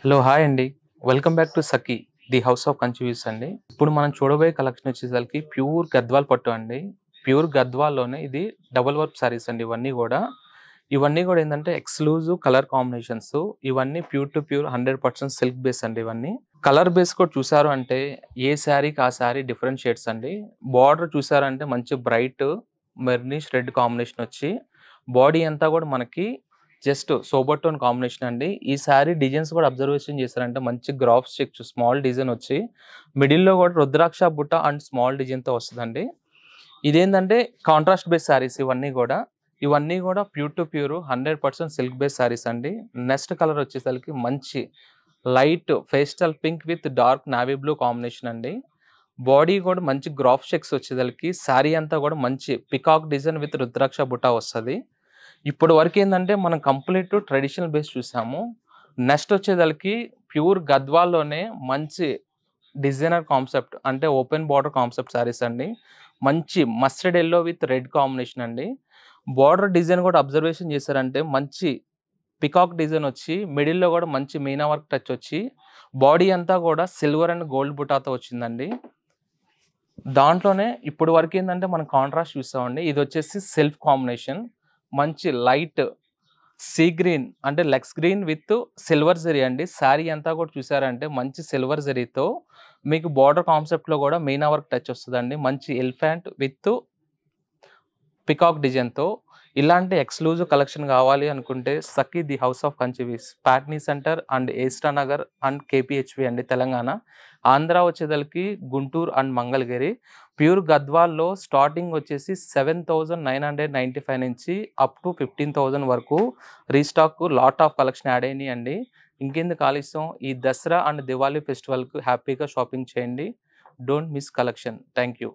Hello hi అండి. Welcome back to Sakhi the house of confuse అండి. ఇప్పుడు మనం చూడబోయే కలెక్షన్ వచ్చేసరికి ప్యూర్ గద్వాల్ పట్టు అండి. ప్యూర్ గద్వాల్‌లోనే ఇది డబుల్ వర్క్ సారీస్ అండి ఇవన్నీ గూడా. ఇవన్నీ గూడా ఏందంటే ఎక్స్‌క్లూజివ్ కలర్ కాంబినేషన్స్. ఇవన్నీ pure to pure 100% silk base అండి ఇవన్నీ. కలర్ బేస్ కూడా చూసారు అంటే ఏ శారీకి ఆ శారీ డిఫరెంట్ షేడ్స్ అండి. బార్డర్ చూసారంటే మంచి బ్రైట్ మెర్నిష్ రెడ్ కాంబినేషన్ వచ్చి బాడీ అంతా గూడా మనకి జస్ట్ సోబర్ టోన్ కాంబినేషన్ అండి. ఈ శారీ డిజైన్స్ కూడా అబ్జర్వేషన్ చేశారంటే మంచి గ్రాఫ్ చెక్స్ స్మాల్ డిజైన్ వచ్చి మిడిల్‌లో కూడా రుద్రాక్ష బుట్ట అండ్ స్మాల్ డిజైన్‌తో వస్తదండి. ఇదేందంటే కాంట్రాస్ట్ బేస్ శారీస్ ఇవన్నీ గూడా. ఇవన్నీ గూడా pure to pure 100% silk base saris అండి. నెక్స్ట్ కలర్ వచ్చేసరికి మంచి light pastel pink with dark navy blue combination అండి. బాడీ కూడా మంచి గ్రాఫ్ చెక్స్ వచ్చేసరికి శారీ అంతా కూడా మంచి పికాక్ డిజైన్ విత్ రుద్రాక్ష బుట్ట వస్తది. ఇప్పుడు వరకు ఏందంటే మనం కంప్లీట్ ట్రెడిషనల్ బేస్ చూసాము. నెక్స్ట్ వచ్చేదలకి ప్యూర్ గద్వాల్‌లోనే మంచి డిజైనర్ కాన్సెప్ట్ అంటే ఓపెన్ బార్డర్ కాన్సెప్ట్ శారీస్ అండి. మంచి mustard yellow with red combination అండి. బార్డర్ డిజైన్ కూడా అబ్జర్వేషన్ చేశారంటే మంచి పికాక్ డిజైన్ వచ్చి మిడిల్‌లో కూడా మంచి మీనా వర్క్ టచ్ వచ్చి బాడీ అంతా కూడా సిల్వర్ అండ్ గోల్డ్ బుటాతో వచ్చిందండి. దాంట్లోనే ఇప్పుడు వరకు ఏందంటే మనం కాంట్రాస్ట్ చూసామండి. ఇదొచ్చేసి సెల్ఫ్ కాంబినేషన్. మంచి లైట్ సీ గ్రీన్ అంటే లక్స్ గ్రీన్ విత్ సిల్వర్ జరీ అండి. శారీ అంతా కూడా చూసారంటే మంచి సిల్వర్ జరీతో మీకు బార్డర్ కాన్సెప్ట్‌లో కూడా మీనా వర్క్ టచ్ వస్తదండి. మంచి ఎలిఫెంట్ విత్ పికాక్ డిజైన్‌తో ఇలాంటి ఎక్స్‌క్లూజివ్ కలెక్షన్ కావాలి అనుకుంటే Sakhi the house of Kanchivis Patny centre and ఏస్టా నగర్ అండ్ కేపీహెచ్‌పీ అండి తెలంగాణ. ఆంధ్ర వచ్చేదలకి గుంటూరు అండ్ మంగళగిరి. ప్యూర్ గద్వాల్‌లో స్టార్టింగ్ వచ్చేసి 7,995 నుంచి అప్ టు 15,000 వరకు restock lot of collection add అయినాయండి. ఇంకెందుకు ఆలస్యం ఈ దసరా అండ్ దివాళీ ఫెస్టివల్‌కి హ్యాపీగా షాపింగ్ చేయండి. Don't miss collection. Thank you.